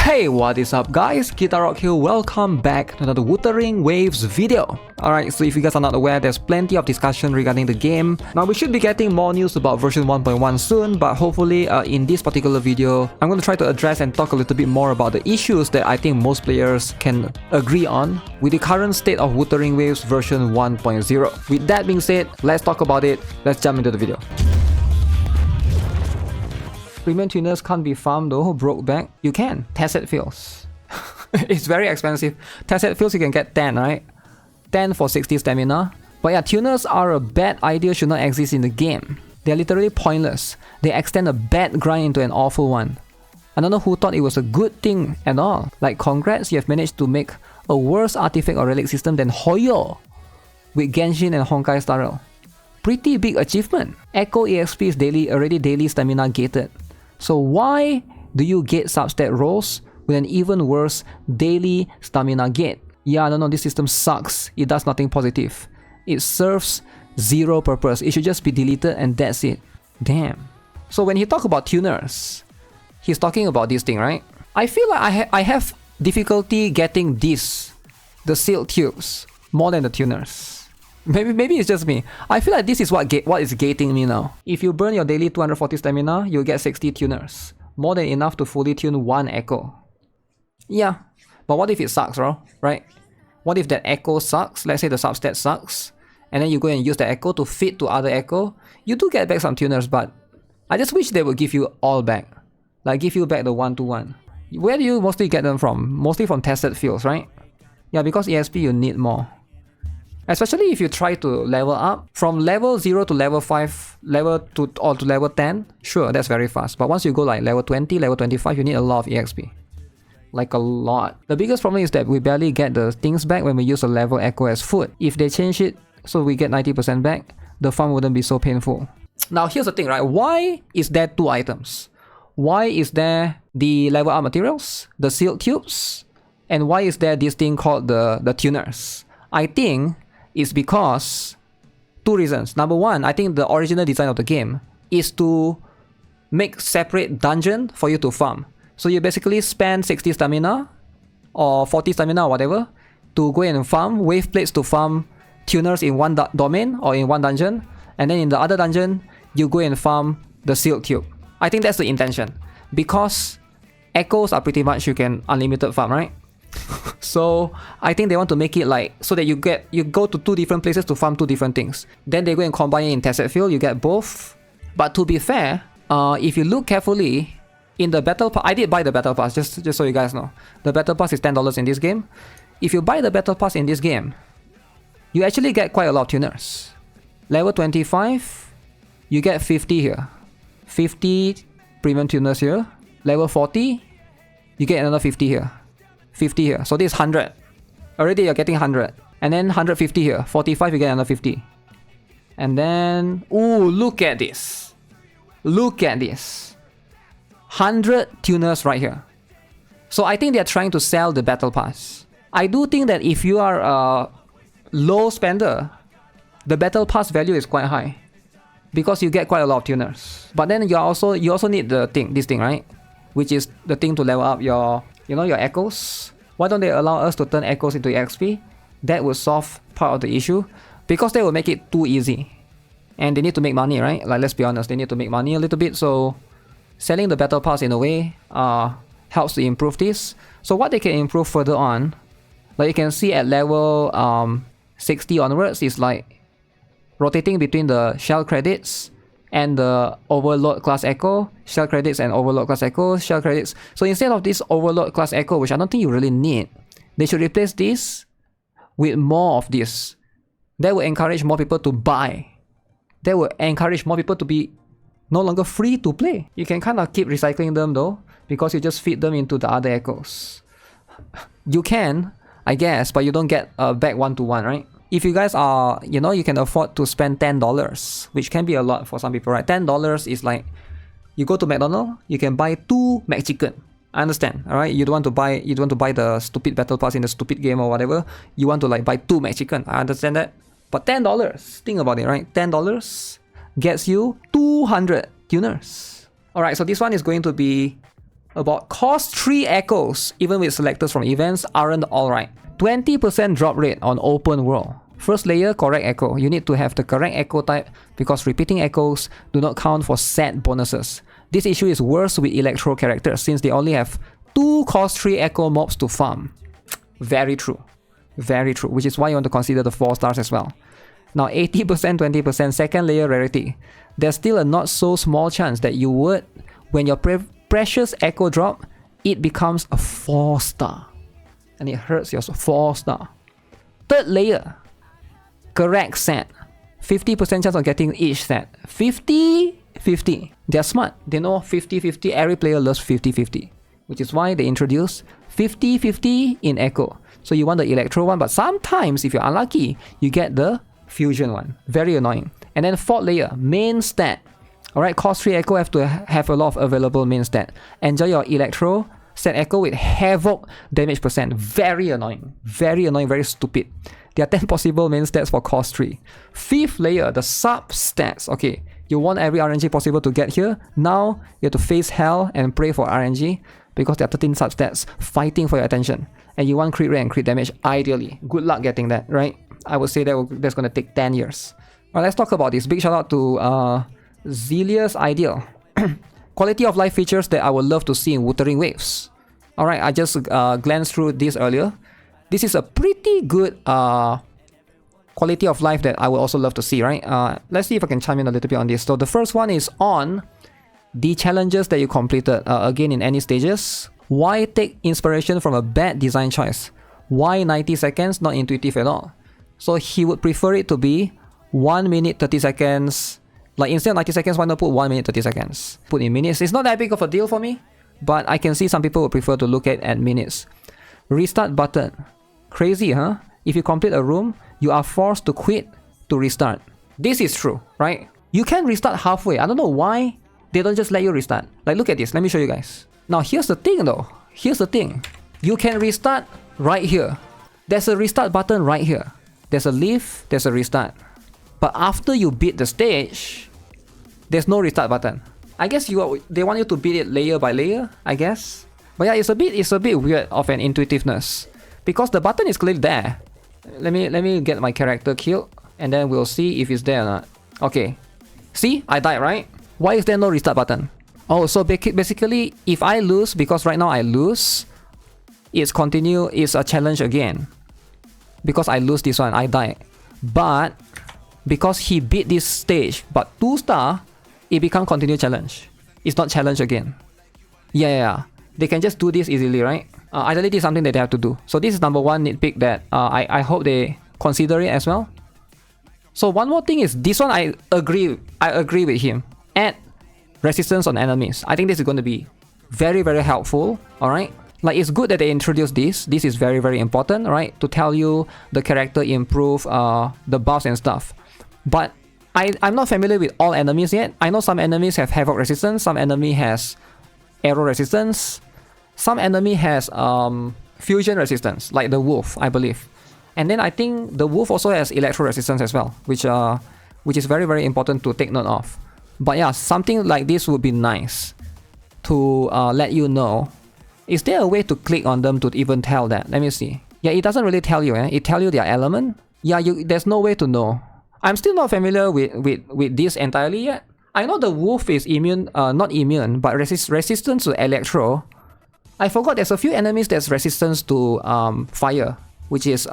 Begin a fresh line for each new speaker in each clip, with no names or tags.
Hey, what is up guys? GuitarRock here, welcome back to another Wuthering Waves video. Alright, so if you guys are not aware, there's plenty of discussion regarding the game. Now we should be getting more news about version 1.1 soon, but hopefully in this particular video, I'm going to try to address and talk a little bit more about the issues that I think most players can agree on with the current state of Wuthering Waves version 1.0. With that being said, let's talk about it. Let's jump into the video. Premium tuners can't be farmed though, broke back. You can, tested fields. It's very expensive. Tested fields you can get 10, right? 10 for 60 stamina. But yeah, tuners are a bad idea, should not exist in the game. They're literally pointless. They extend a bad grind into an awful one. I don't know who thought it was a good thing at all. Like, congrats, you have managed to make a worse artifact or relic system than Hoyo with Genshin and Honkai Star Rail. Pretty big achievement. Echo EXP is already daily stamina gated. So why do you gate substat rolls with an even worse daily stamina gate? Yeah, I don't know, this system sucks. It does nothing positive. It serves zero purpose. It should just be deleted and that's it. Damn. So when he talks about tuners, he's talking about this thing, right? I feel like I have difficulty getting this, the sealed tubes, more than the tuners. Maybe it's just me. I feel like this is what is gating me now. If you burn your daily 240 stamina, you'll get 60 tuners. More than enough to fully tune one echo. Yeah, but what if it sucks, bro? Right? What if that echo sucks? Let's say the substat sucks. And then you go and use the echo to feed to other echo. You do get back some tuners, but I just wish they would give you all back. Like give you back the 1-to-1. Where do you mostly get them from? Mostly from tested fields, right? Yeah, because EXP you need more. Especially if you try to level up from level 0 to level 5, to level 10, sure, that's very fast. But once you go like level 20, level 25, you need a lot of EXP. Like a lot. The biggest problem is that we barely get the things back when we use a level echo as food. If they change it so we get 90% back, the farm wouldn't be so painful. Now here's the thing, right? Why is there 2 items? Why is there the level up materials, the sealed tubes, and why is there this thing called the tuners? I think it's because 2 reasons. Number 1, I think the original design of the game is to make separate dungeon for you to farm. So you basically spend 60 stamina or 40 stamina or whatever to go and farm wave plates to farm tuners in one domain or in one dungeon, and then in the other dungeon you go and farm the sealed tube. I think that's the intention, because echoes are pretty much you can unlimited farm, right? So I think they want to make it like so that you go to 2 different places to farm 2 different things. Then they go and combine it in tested field, you get both. But to be fair, if you look carefully in the battle pass, I did buy the battle pass just so you guys know. The battle pass is $10 in this game. If you buy the battle pass in this game, you actually get quite a lot of tuners. Level 25, you get 50 here. 50 premium tuners here. Level 40, you get another 50 here. 50 here. So this is 100. Already you're getting 100. And then 150 here. 45, you get another 50. And then, ooh, look at this. Look at this. 100 tuners right here. So I think they're trying to sell the battle pass. I do think that if you are a low spender, the battle pass value is quite high, because you get quite a lot of tuners. But then you also need this thing, right? Which is the thing to level up your your echoes. Why don't they allow us to turn echoes into EXP? That will solve part of the issue, because they will make it too easy. And they need to make money, right? Like, let's be honest, they need to make money a little bit. So selling the battle pass in a way helps to improve this. So what they can improve further on, like you can see at level 60 onwards, is like rotating between the shell credits and the overload class echo, shell credits and overload class echo, shell credits. So instead of this overload class echo, which I don't think you really need, they should replace this with more of this. That will encourage more people to buy. That will encourage more people to be no longer free to play. You can kind of keep recycling them though, because you just feed them into the other echoes. You can, I guess, but you don't get back 1-to-1, right? If you guys are, you can afford to spend $10, which can be a lot for some people, right? $10 is like, you go to McDonald's, you can buy 2 McChicken. I understand, alright? You don't want to buy the stupid battle pass in the stupid game or whatever. You want to like buy 2 McChicken. I understand that. But $10, think about it, right? $10 gets you 200 tuners. Alright, so this one is going to be about cost 3 echoes, even with selectors from events, aren't alright. 20% drop rate on open world. First layer, correct echo. You need to have the correct echo type because repeating echoes do not count for set bonuses. This issue is worse with electro characters since they only have 2 cost 3 echo mobs to farm. Very true. Very true, which is why you want to consider the 4 stars as well. Now 80%, 20% second layer rarity. There's still a not so small chance that you would, when your precious echo drop, it becomes a 4 star. And it hurts your 4 star. Third layer, correct set. 50% chance of getting each set. 50-50. They're smart. They know 50-50. Every player loves 50-50. Which is why they introduce 50-50 in echo. So you want the electro one, but sometimes if you're unlucky, you get the fusion one. Very annoying. And then fourth layer, main stat. Alright, cost 3 echo have to have a lot of available main stat. Enjoy your electro set echo with havoc damage percent. Very annoying. Very annoying, very stupid. There are 10 possible main stats for cost 3. Fifth layer, the sub stats. Okay, you want every RNG possible to get here. Now you have to face hell and pray for RNG because there are 13 sub stats fighting for your attention. And you want crit rate and crit damage ideally. Good luck getting that, right? I would say that's going to take 10 years. Alright, let's talk about this. Big shout out to Zelia's Ideal. Quality of life features that I would love to see in Wuthering Waves. Alright, I just glanced through this earlier. This is a pretty good quality of life that I would also love to see, right? Let's see if I can chime in a little bit on this. So the first one is on the challenges that you completed, again in any stages. Why take inspiration from a bad design choice? Why 90 seconds? Not intuitive at all. So he would prefer it to be 1 minute 30 seconds. Like instead of 90 seconds, why not put 1 minute 30 seconds? Put in minutes. It's not that big of a deal for me, but I can see some people would prefer to look at minutes. Restart button. Crazy, huh? If you complete a room, you are forced to quit to restart. This is true, right? You can restart halfway. I don't know why they don't just let you restart. Like, look at this. Let me show you guys. Now, here's the thing though. Here's the thing. You can restart right here. There's a restart button right here. There's a leave, there's a restart. But after you beat the stage, there's no restart button. I guess they want you to beat it layer by layer, I guess. But yeah, it's a bit weird of an intuitiveness. Because the button is clearly there. Let me get my character killed, and then we'll see if it's there or not. Okay. See? I died, right? Why is there no restart button? Oh, so basically, if I lose, because right now I lose, it's a challenge again. Because I lose this one, I die. But because he beat this stage, but 2 star, it become continue challenge. It's not challenge again. Yeah. They can just do this easily, right? Ideally, this is something that they have to do. So this is number 1 nitpick that I hope they consider it as well. So one more thing is, this one I agree with him. Add resistance on enemies. I think this is going to be very, very helpful, alright? Like, it's good that they introduced this. This is very, very important, right? To tell you the character improve the buffs and stuff. But I'm not familiar with all enemies yet. I know some enemies have havoc resistance, some enemy has arrow resistance, some enemy has fusion resistance, like the wolf, I believe. And then I think the wolf also has electro resistance as well, which is very, very important to take note of. But yeah, something like this would be nice to let you know. Is there a way to click on them to even tell that? Let me see. Yeah, it doesn't really tell you. It tells you their element. Yeah, there's no way to know. I'm still not familiar with this entirely yet. I know the wolf is immune, not immune, but resistance to electro. I forgot there's a few enemies that's resistance to fire, which is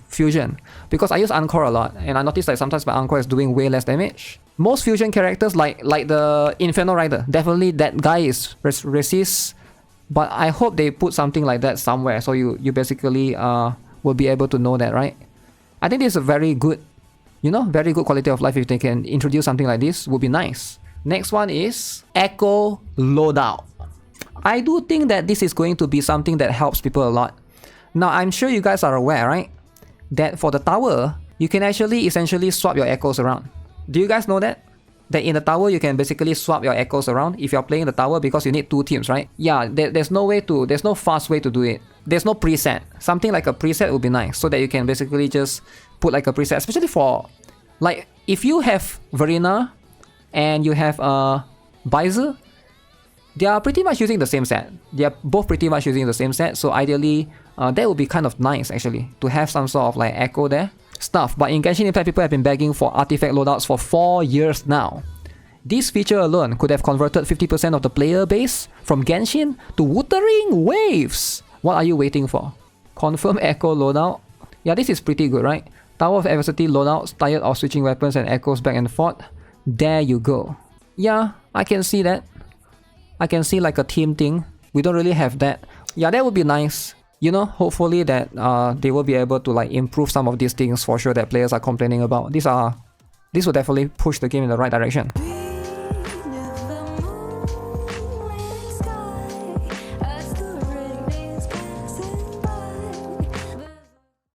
fusion. Because I use Encore a lot, and I noticed that sometimes my Encore is doing way less damage. Most fusion characters, like the Inferno Rider, definitely that guy is resist. But I hope they put something like that somewhere, so you basically will be able to know that, right? I think this is a very good, very good quality of life. If they can introduce something like this, would be nice. Next one is Echo Loadout. I do think that this is going to be something that helps people a lot. Now, I'm sure you guys are aware, right? That for the tower, you can actually essentially swap your echoes around. Do you guys know that? That in the tower, you can basically swap your echoes around if you're playing the tower, because you need 2 teams, right? Yeah, there's no fast way to do it. There's no preset. Something like a preset would be nice, so that you can basically just put like a preset, especially for, like, if you have Verena and you have Visor, They are pretty much using the same set. They are both pretty much using the same set, so ideally, that would be kind of nice actually, to have some sort of like echo there. Stuff, but in Genshin Impact, people have been begging for artifact loadouts for 4 years now. This feature alone could have converted 50% of the player base from Genshin to Wuthering Waves. What are you waiting for? Confirm echo loadout. Yeah, this is pretty good, right? Tower of Adversity loadouts, tired of switching weapons and echoes back and forth. There you go. Yeah, I can see that. I can see like a team thing. We don't really have that. Yeah, that would be nice. You know, hopefully that they will be able to like improve some of these things for sure that players are complaining about. This will definitely push the game in the right direction.